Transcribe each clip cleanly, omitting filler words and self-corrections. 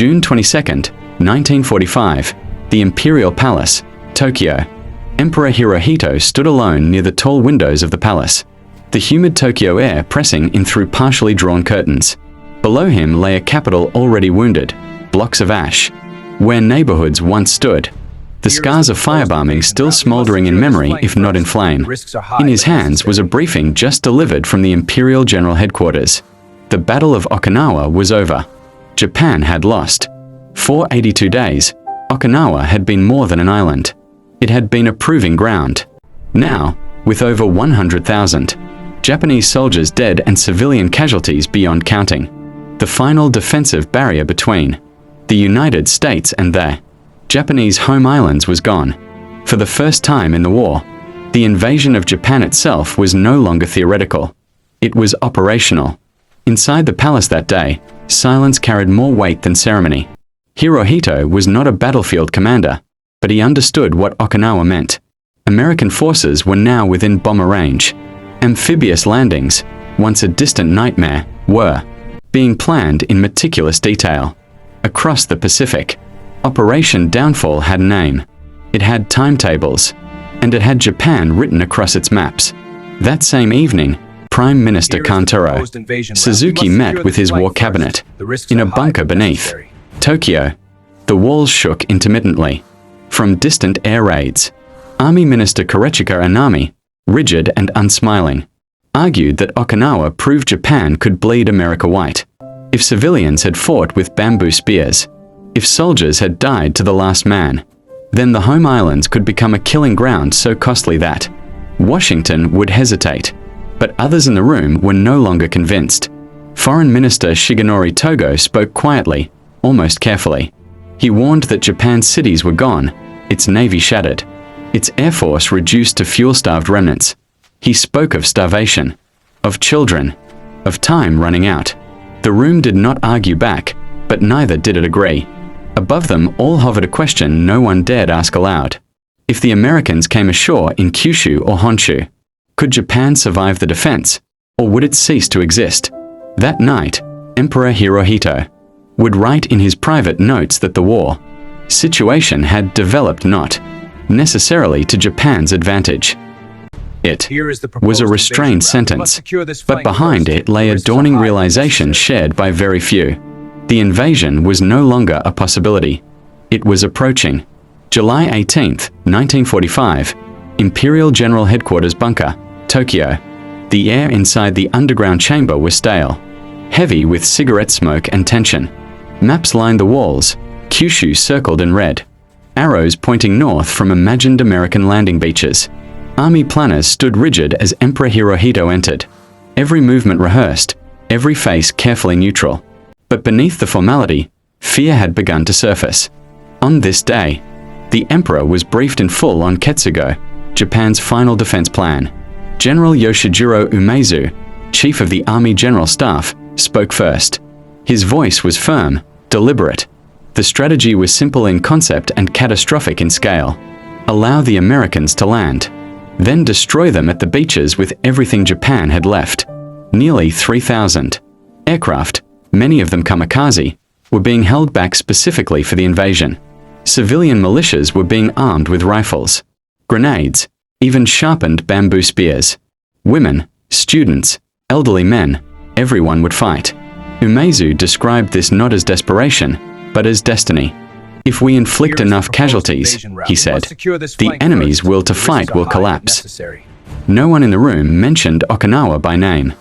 June 22nd, 1945, the Imperial Palace, Tokyo. Emperor Hirohito stood alone near the tall windows of the palace, the humid Tokyo air pressing in through partially drawn curtains. Below him lay a capital already wounded, blocks of ash, where neighborhoods once stood, the scars of firebombing still smoldering in memory if not in flame. In his hands was a briefing just delivered from the Imperial General Headquarters. The Battle of Okinawa was over. Japan had lost. For 82 days, Okinawa had been more than an island. It had been a proving ground. Now, with over 100,000 Japanese soldiers dead and civilian casualties beyond counting, the final defensive barrier between the United States and their Japanese home islands was gone. For the first time in the war, the invasion of Japan itself was no longer theoretical. It was operational. Inside the palace that day, silence carried more weight than ceremony. Hirohito was not a battlefield commander, but he understood what Okinawa meant. American forces were now within bomber range. Amphibious landings, once a distant nightmare, were being planned in meticulous detail. Across the Pacific, Operation Downfall had a name. It had timetables, and it had Japan written across its maps. That same evening, Prime Minister Kantaro Suzuki met with his war cabinet in a bunker beneath Tokyo. The walls shook intermittently from distant air raids. Army Minister Korechika Anami, rigid and unsmiling, argued that Okinawa proved Japan could bleed America white. If civilians had fought with bamboo spears, if soldiers had died to the last man, then the home islands could become a killing ground so costly that Washington would hesitate. But others in the room were no longer convinced. Foreign Minister Shigenori Togo spoke quietly, almost carefully. He warned that Japan's cities were gone, its navy shattered, its air force reduced to fuel-starved remnants. He spoke of starvation, of children, of time running out. The room did not argue back, but neither did it agree. Above them all hovered a question no one dared ask aloud. If the Americans came ashore in Kyushu or Honshu, could Japan survive the defense, or would it cease to exist? That night, Emperor Hirohito would write in his private notes that the war situation had developed not necessarily to Japan's advantage. It was a restrained sentence, but behind it lay a dawning realization shared by very few. The invasion was no longer a possibility. It was approaching. July 18, 1945, Imperial General Headquarters Bunker, Tokyo. The air inside the underground chamber was stale, heavy with cigarette smoke and tension. Maps lined the walls, Kyushu circled in red, arrows pointing north from imagined American landing beaches. Army planners stood rigid as Emperor Hirohito entered, every movement rehearsed, every face carefully neutral. But beneath the formality, fear had begun to surface. On this day, the emperor was briefed in full on Ketsugo, Japan's final defense plan. General Yoshijiro Umezu, chief of the Army General Staff, spoke first. His voice was firm, deliberate. The strategy was simple in concept and catastrophic in scale. Allow the Americans to land, then destroy them at the beaches with everything Japan had left. Nearly 3,000 aircraft, many of them kamikaze, were being held back specifically for the invasion. Civilian militias were being armed with rifles, grenades, even sharpened bamboo spears. Women, students, elderly men, everyone would fight. Umezu described this not as desperation, but as destiny. If we inflict enough casualties, he said, the enemy's will to fight will collapse. No one in the room mentioned Okinawa by name.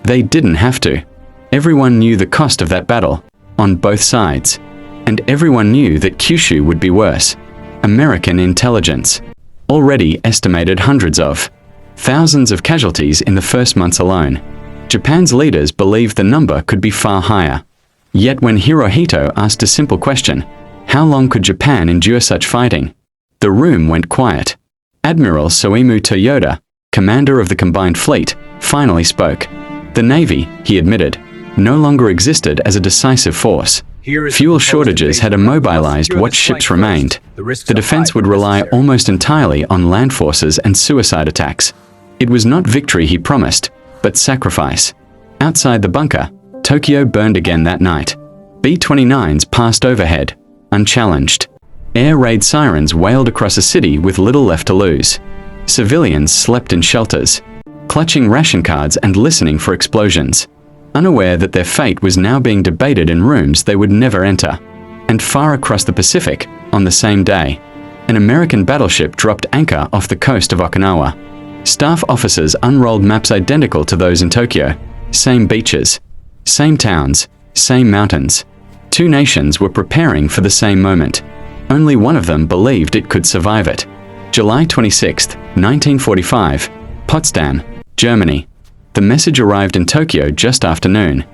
They didn't have to. Everyone knew the cost of that battle, on both sides. And everyone knew that Kyushu would be worse. American intelligence already estimated hundreds of thousands of casualties in the first months alone. Japan's leaders believed the number could be far higher. Yet when Hirohito asked a simple question, how long could Japan endure such fighting? The room went quiet. Admiral Soemu Toyoda, commander of the combined fleet, finally spoke. The Navy, he admitted, no longer existed as a decisive force. Fuel shortages had immobilized what ships remained. The defense would rely almost entirely on land forces and suicide attacks. It was not victory he promised, but sacrifice. Outside the bunker, Tokyo burned again that night. B-29s passed overhead, unchallenged. Air raid sirens wailed across a city with little left to lose. Civilians slept in shelters, clutching ration cards and listening for explosions, unaware that their fate was now being debated in rooms they would never enter. And far across the Pacific, on the same day, an American battleship dropped anchor off the coast of Okinawa. Staff officers unrolled maps identical to those in Tokyo. Same beaches, same towns, same mountains. Two nations were preparing for the same moment. Only one of them believed it could survive it. July 26, 1945, Potsdam, Germany. The message arrived in Tokyo just after noon,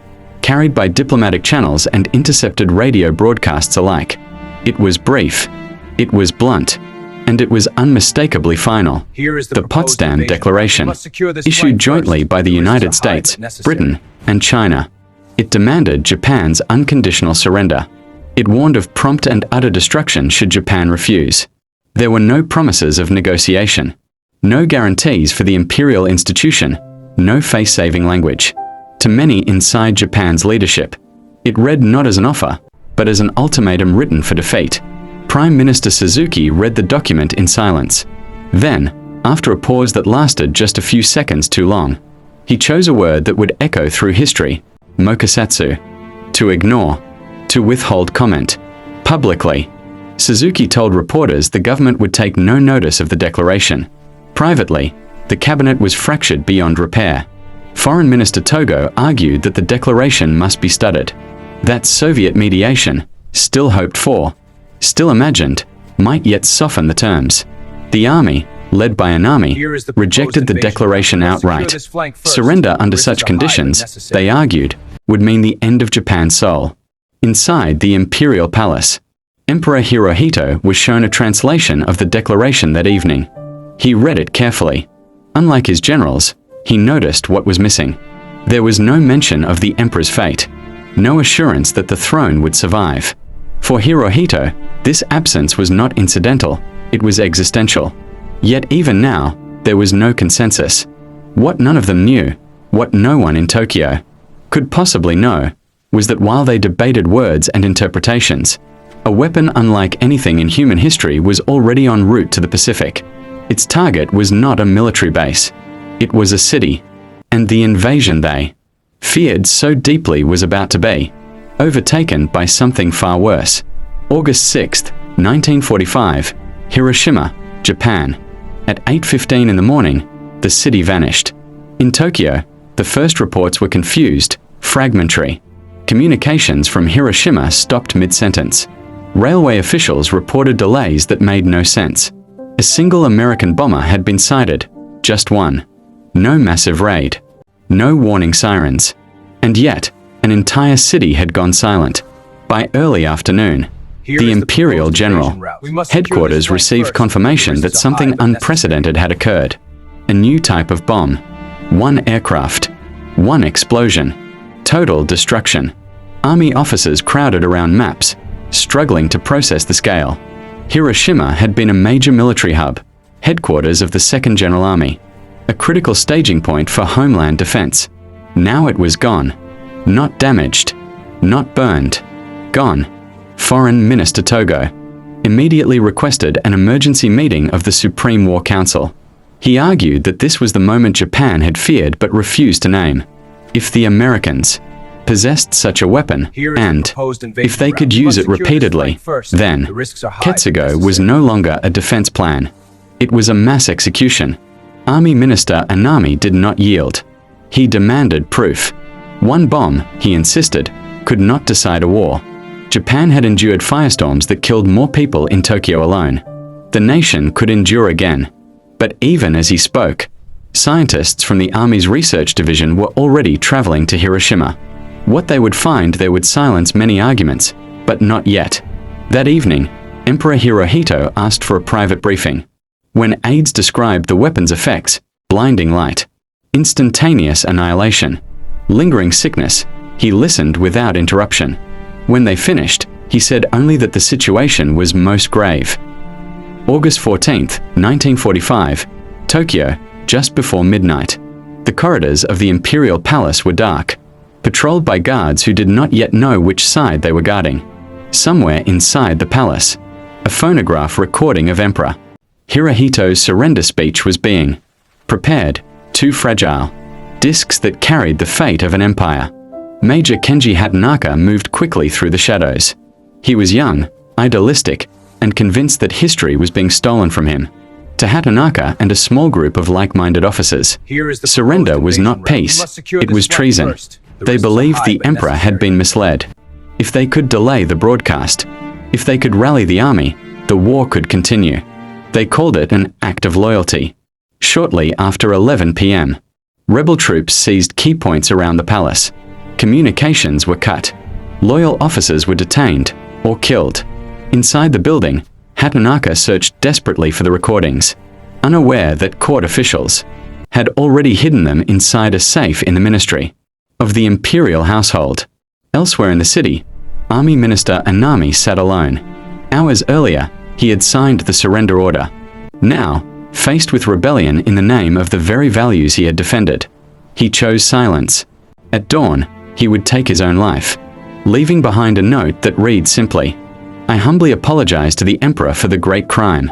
carried by diplomatic channels and intercepted radio broadcasts alike. It was brief, it was blunt, and it was unmistakably final. The Potsdam Declaration, issued jointly by the United States, Britain, and China. It demanded Japan's unconditional surrender. It warned of prompt and utter destruction should Japan refuse. There were no promises of negotiation, no guarantees for the imperial institution, no face-saving language. To many inside Japan's leadership, it read not as an offer, but as an ultimatum written for defeat. Prime Minister Suzuki read the document in silence. Then, after a pause that lasted just a few seconds too long, he chose a word that would echo through history: mokusatsu. To ignore, to withhold comment. Publicly, Suzuki told reporters the government would take no notice of the declaration. Privately, the cabinet was fractured beyond repair. Foreign Minister Togo argued that the declaration must be studied. That Soviet mediation, still hoped for, still imagined, might yet soften the terms. The army, led by Anami, rejected the declaration outright. Surrender under such conditions, they argued, would mean the end of Japan's soul. Inside the imperial palace, Emperor Hirohito was shown a translation of the declaration that evening. He read it carefully. Unlike his generals, he noticed what was missing. There was no mention of the emperor's fate, no assurance that the throne would survive. For Hirohito, this absence was not incidental, it was existential. Yet even now, there was no consensus. What none of them knew, what no one in Tokyo could possibly know, was that while they debated words and interpretations, a weapon unlike anything in human history was already en route to the Pacific. Its target was not a military base. It was a city. And the invasion they feared so deeply was about to be overtaken by something far worse. August 6, 1945, Hiroshima, Japan. At 8:15 in the morning, the city vanished. In Tokyo, the first reports were confused, fragmentary. Communications from Hiroshima stopped mid-sentence. Railway officials reported delays that made no sense. A single American bomber had been sighted, just one. No massive raid. No warning sirens. And yet, an entire city had gone silent. By early afternoon, the Imperial General Headquarters received confirmation that something unprecedented had occurred. A new type of bomb. One aircraft. One explosion. Total destruction. Army officers crowded around maps, struggling to process the scale. Hiroshima had been a major military hub, headquarters of the 2nd General Army, a critical staging point for homeland defense. Now it was gone. Not damaged. Not burned. Gone. Foreign Minister Togo immediately requested an emergency meeting of the Supreme War Council. He argued that this was the moment Japan had feared but refused to name. If the Americans possessed such a weapon, and if they could use it repeatedly, then Ketsugo was no longer a defense plan. It was a mass execution. Army Minister Anami did not yield. He demanded proof. One bomb, he insisted, could not decide a war. Japan had endured firestorms that killed more people in Tokyo alone. The nation could endure again. But even as he spoke, scientists from the Army's research division were already traveling to Hiroshima. What they would find there would silence many arguments, but not yet. That evening, Emperor Hirohito asked for a private briefing. When aides described the weapon's effects, blinding light, instantaneous annihilation, lingering sickness, he listened without interruption. When they finished, he said only that the situation was most grave. August 14, 1945, Tokyo, just before midnight. The corridors of the Imperial Palace were dark. patrolled by guards who did not yet know which side they were guarding. Somewhere inside the palace, a phonograph recording of Emperor Hirohito's surrender speech was being prepared. Too fragile. Discs that carried the fate of an empire. Major Kenji Hatanaka moved quickly through the shadows. He was young, idealistic, and convinced that history was being stolen from him. To Hatanaka and a small group of like-minded officers, surrender was not peace, it was treason. They believed the emperor had been misled. If they could delay the broadcast, if they could rally the army, the war could continue. They called it an act of loyalty. Shortly after 11 p.m., rebel troops seized key points around the palace. Communications were cut. Loyal officers were detained or killed. Inside the building, Hatanaka searched desperately for the recordings, unaware that court officials had already hidden them inside a safe in the ministry of the imperial household. Elsewhere in the city, Army Minister Anami sat alone. Hours earlier, he had signed the surrender order. Now, faced with rebellion in the name of the very values he had defended, he chose silence. At dawn, he would take his own life, leaving behind a note that read simply, "I humbly apologize to the emperor for the great crime."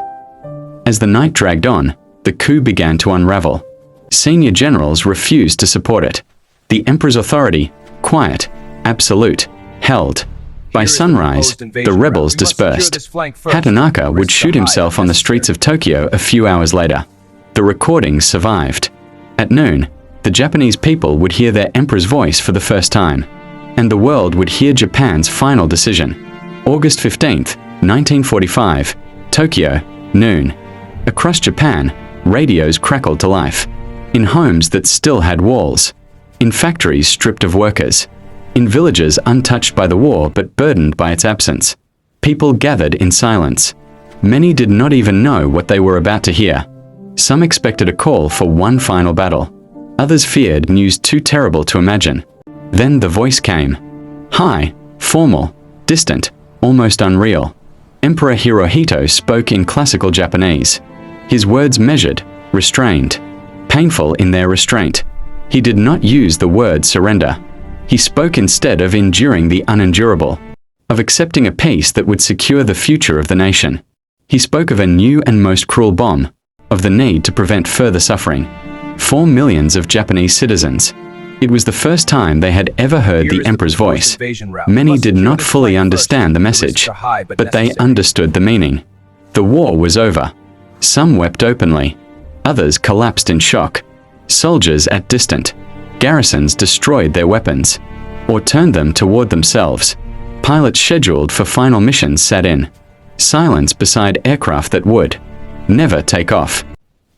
As the night dragged on, the coup began to unravel. Senior generals refused to support it. The emperor's authority, quiet, absolute, held. By sunrise, the rebels dispersed. Hatanaka would shoot himself on the streets of Tokyo a few hours later. The recordings survived. At noon, the Japanese people would hear their emperor's voice for the first time, and the world would hear Japan's final decision. August 15th, 1945, Tokyo, noon. Across Japan, radios crackled to life. In homes that still had walls. In factories stripped of workers. In villages untouched by the war but burdened by its absence. People gathered in silence. Many did not even know what they were about to hear. Some expected a call for one final battle. Others feared news too terrible to imagine. Then the voice came. High, formal, distant, almost unreal. Emperor Hirohito spoke in classical Japanese. His words measured, restrained, painful in their restraint. He did not use the word surrender. He spoke instead of enduring the unendurable, of accepting a peace that would secure the future of the nation. He spoke of a new and most cruel bomb, of the need to prevent further suffering. 4 million of Japanese citizens. It was the first time they had ever heard the emperor's voice. Many did not fully understand the message, but they understood the meaning. The war was over. Some wept openly. Others collapsed in shock. Soldiers at distant garrisons destroyed their weapons, or turned them toward themselves. Pilots scheduled for final missions sat in silence beside aircraft that would never take off.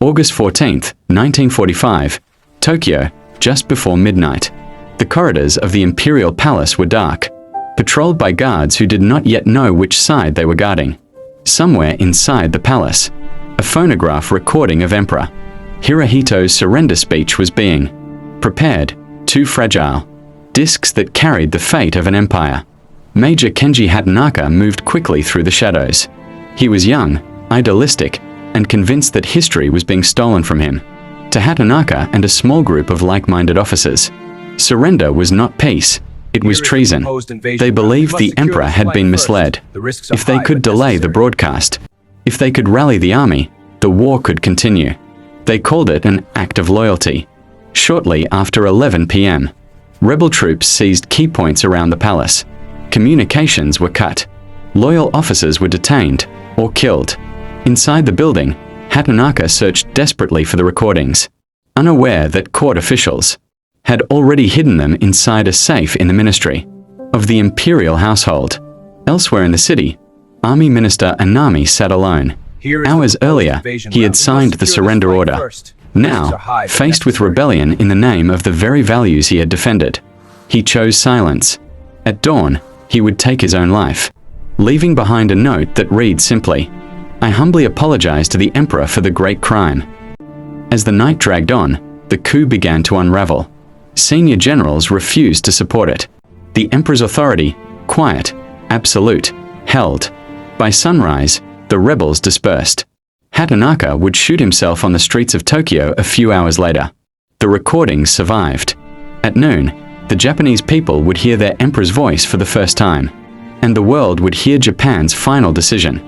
August 14th, 1945, Tokyo, just before midnight. The corridors of the imperial palace were dark, patrolled by guards who did not yet know which side they were guarding. Somewhere inside the palace, a phonograph recording of Emperor Hirohito's surrender speech was being prepared. Too fragile. Discs that carried the fate of an empire. Major Kenji Hatanaka moved quickly through the shadows. He was young, idealistic, and convinced that history was being stolen from him. To Hatanaka and a small group of like-minded officers, surrender was not peace, it was treason. They believed the emperor had been misled. If they could delay the broadcast, if they could rally the army, the war could continue. They called it an act of loyalty. Shortly after 11 p.m., rebel troops seized key points around the palace. Communications were cut. Loyal officers were detained or killed. Inside the building, Hatanaka searched desperately for the recordings, unaware that court officials had already hidden them inside a safe in the ministry of the imperial household. Elsewhere in the city, Army Minister Anami sat alone. Hours earlier, he had signed the surrender order. Now, faced with rebellion in the name of the very values he had defended, he chose silence. At dawn, he would take his own life, leaving behind a note that read simply, "I humbly apologize to the emperor for the great crime." As the night dragged on, the coup began to unravel. Senior generals refused to support it. The emperor's authority, quiet, absolute, held. By sunrise, the rebels dispersed. Hatanaka would shoot himself on the streets of Tokyo a few hours later. The recordings survived. At noon, The Japanese people would hear their emperor's voice for the first time, and the world would hear Japan's final decision.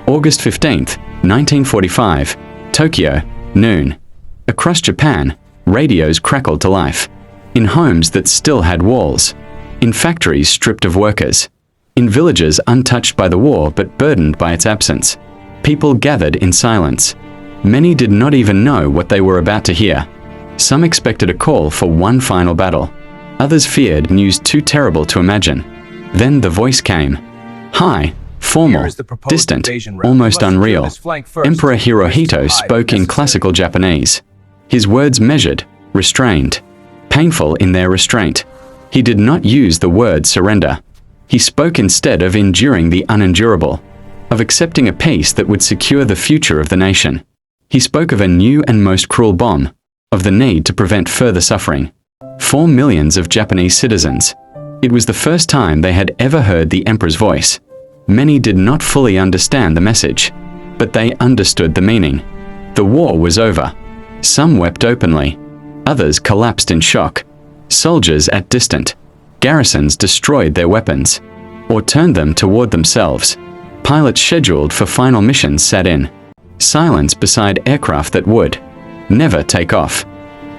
August 15th, 1945, Tokyo, noon. Across Japan, radios crackled to life. In homes that still had walls. In factories stripped of workers. In villages untouched by the war but burdened by its absence. People gathered in silence. Many did not even know what they were about to hear. Some expected a call for one final battle. Others feared news too terrible to imagine. Then the voice came. High, formal, distant, almost unreal. Emperor Hirohito spoke in classical Japanese. His words measured, restrained, painful in their restraint. He did not use the word surrender. He spoke instead of enduring the unendurable, of accepting a peace that would secure the future of the nation. He spoke of a new and most cruel bomb, of the need to prevent further suffering. 4 million of Japanese citizens. It was the first time they had ever heard the emperor's voice. Many did not fully understand the message, but they understood the meaning. The war was over. Some wept openly. Others collapsed in shock. Soldiers at distant garrisons destroyed their weapons, or turned them toward themselves. Pilots scheduled for final missions sat in silence beside aircraft that would never take off.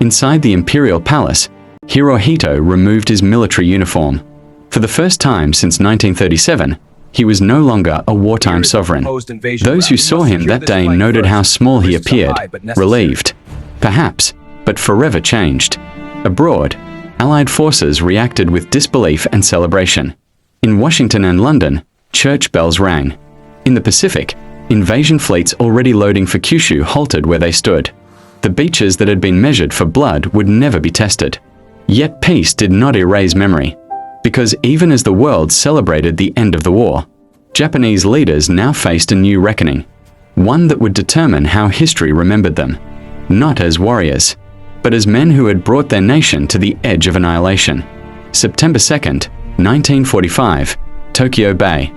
Inside the imperial palace, Hirohito removed his military uniform. For the first time since 1937, he was no longer a wartime sovereign. Those who saw him that day noted how small he appeared, relieved, perhaps, but forever changed. Abroad, Allied forces reacted with disbelief and celebration. In Washington and London, church bells rang. In the Pacific, invasion fleets already loading for Kyushu halted where they stood. The beaches that had been measured for blood would never be tested. Yet peace did not erase memory, because even as the world celebrated the end of the war, Japanese leaders now faced a new reckoning, one that would determine how history remembered them, not as warriors, but as men who had brought their nation to the edge of annihilation. September 2nd, 1945, Tokyo Bay.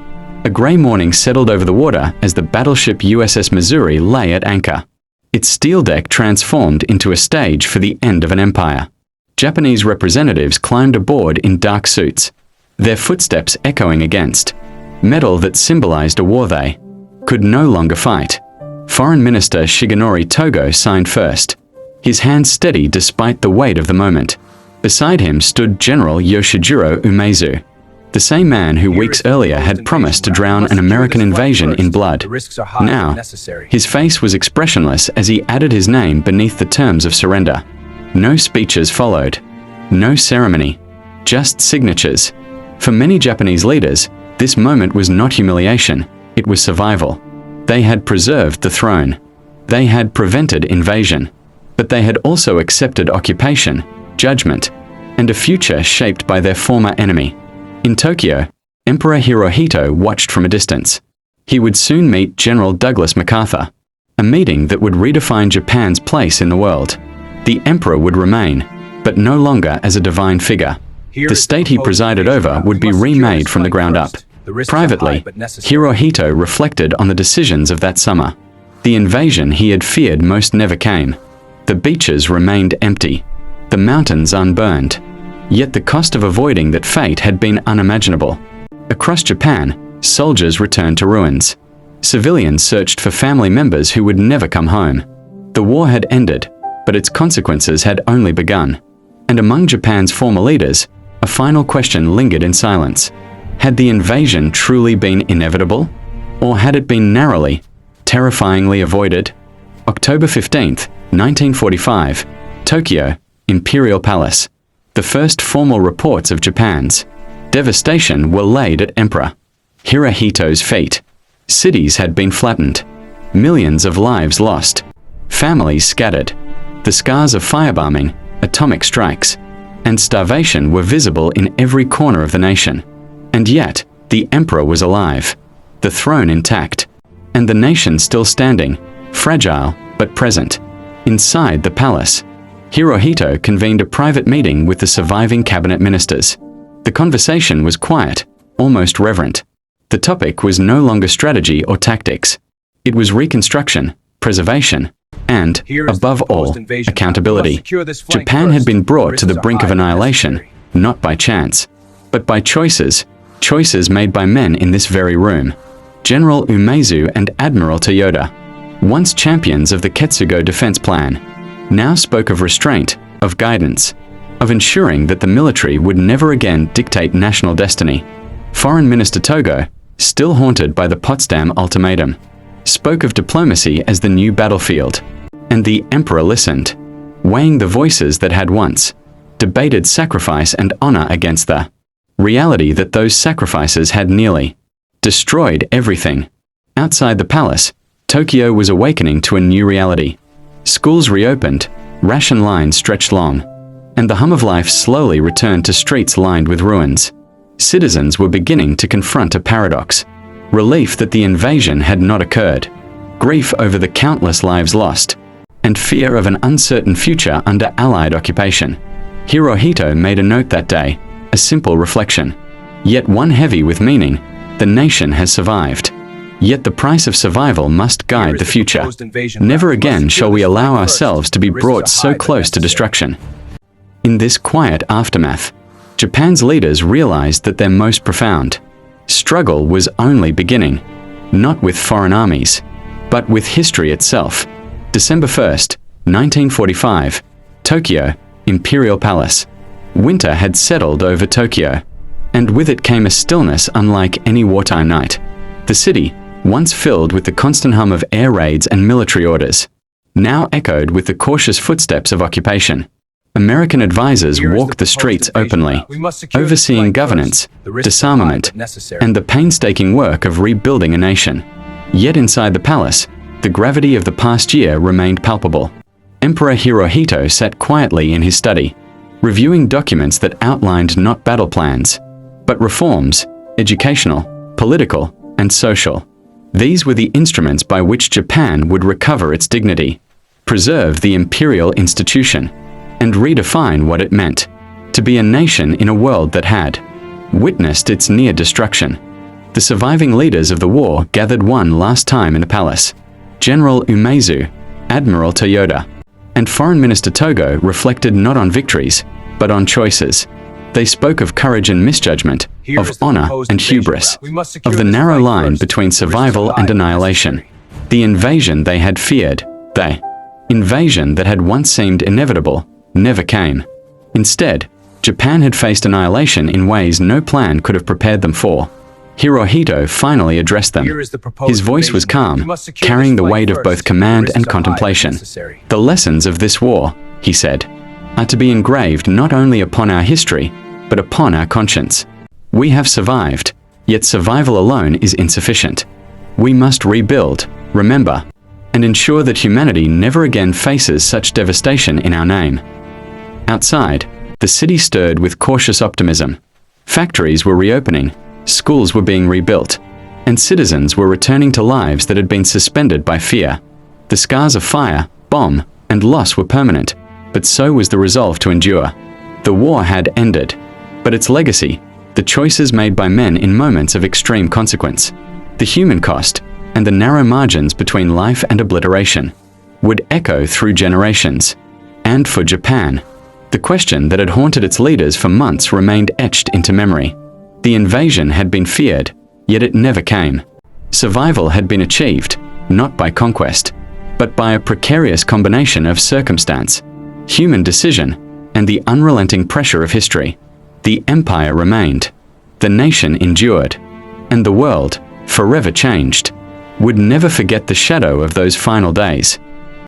A grey morning settled over the water as the battleship USS Missouri lay at anchor. Its steel deck transformed into a stage for the end of an empire. Japanese representatives climbed aboard in dark suits, their footsteps echoing against metal that symbolized a war they could no longer fight. Foreign Minister Shigenori Togo signed first, his hands steady despite the weight of the moment. Beside him stood General Yoshijiro Umezu, the same man who weeks earlier had promised to drown an American invasion in blood. Now, his face was expressionless as he added his name beneath the terms of surrender. No speeches followed. No ceremony. Just signatures. For many Japanese leaders, this moment was not humiliation, it was survival. They had preserved the throne. They had prevented invasion. But they had also accepted occupation, judgment, and a future shaped by their former enemy. In Tokyo, Emperor Hirohito watched from a distance. He would soon meet General Douglas MacArthur, a meeting that would redefine Japan's place in the world. The emperor would remain, but no longer as a divine figure. The state he presided over would be remade from the ground up. Privately, Hirohito reflected on the decisions of that summer. The invasion he had feared most never came. The beaches remained empty, the mountains unburned. Yet the cost of avoiding that fate had been unimaginable. Across Japan, soldiers returned to ruins. Civilians searched for family members who would never come home. The war had ended, but its consequences had only begun. And among Japan's former leaders, a final question lingered in silence. Had the invasion truly been inevitable? Or had it been narrowly, terrifyingly avoided? October 15th, 1945, Tokyo, Imperial Palace. The first formal reports of Japan's devastation were laid at Emperor Hirohito's feet. Cities had been flattened, millions of lives lost, families scattered. The scars of firebombing, atomic strikes, and starvation were visible in every corner of the nation. And yet, the emperor was alive, the throne intact, and the nation still standing, fragile but present. Inside the palace, Hirohito convened a private meeting with the surviving cabinet ministers. The conversation was quiet, almost reverent. The topic was no longer strategy or tactics. It was reconstruction, preservation, and, above all, accountability. Japan had been brought to the brink of annihilation, not by chance, but by choices made by men in this very room. General Umezu and Admiral Toyoda, once champions of the Ketsugo defense plan, now spoke of restraint, of guidance, of ensuring that the military would never again dictate national destiny. Foreign Minister Togo, still haunted by the Potsdam Ultimatum, spoke of diplomacy as the new battlefield. And the emperor listened, weighing the voices that had once debated sacrifice and honor against the reality that those sacrifices had nearly destroyed everything. Outside the palace, Tokyo was awakening to a new reality. Schools reopened, ration lines stretched long, and the hum of life slowly returned to streets lined with ruins. Citizens were beginning to confront a paradox: relief that the invasion had not occurred, grief over the countless lives lost, and fear of an uncertain future under Allied occupation. Hirohito made a note that day, a simple reflection, yet one heavy with meaning: the nation has survived. Yet the price of survival must guide the future. Never again shall we allow ourselves to be brought so close to destruction. In this quiet aftermath, Japan's leaders realized that their most profound struggle was only beginning, not with foreign armies, but with history itself. December 1st, 1945, Tokyo, Imperial Palace. Winter had settled over Tokyo, and with it came a stillness unlike any wartime night. The city, once filled with the constant hum of air raids and military orders, now echoed with the cautious footsteps of occupation. American advisors walked the streets openly, overseeing governance, disarmament, and the painstaking work of rebuilding a nation. Yet inside the palace, the gravity of the past year remained palpable. Emperor Hirohito sat quietly in his study, reviewing documents that outlined not battle plans, but reforms, educational, political, and social. These were the instruments by which Japan would recover its dignity, preserve the imperial institution, and redefine what it meant to be a nation in a world that had witnessed its near destruction. The surviving leaders of the war gathered one last time in the palace. General Umezu, Admiral Toyoda, and Foreign Minister Togo reflected not on victories, but on choices. They spoke of courage and misjudgment, of honor and hubris, of the narrow line between survival and annihilation. The invasion they had feared, the invasion that had once seemed inevitable, never came. Instead, Japan had faced annihilation in ways no plan could have prepared them for. Hirohito finally addressed them. His voice was calm, carrying the weight of both command and contemplation. The lessons of this war, he said, are to be engraved not only upon our history, but upon our conscience. We have survived, yet survival alone is insufficient. We must rebuild, remember, and ensure that humanity never again faces such devastation in our name. Outside, the city stirred with cautious optimism. Factories were reopening, schools were being rebuilt, and citizens were returning to lives that had been suspended by fear. The scars of fire, bomb, and loss were permanent, but so was the resolve to endure. The war had ended, but its legacy, the choices made by men in moments of extreme consequence, the human cost, and the narrow margins between life and obliteration, would echo through generations. And for Japan, the question that had haunted its leaders for months remained etched into memory. The invasion had been feared, yet it never came. Survival had been achieved, not by conquest, but by a precarious combination of circumstance, human decision, and the unrelenting pressure of history. The empire remained, the nation endured, and the world, forever changed, would never forget the shadow of those final days.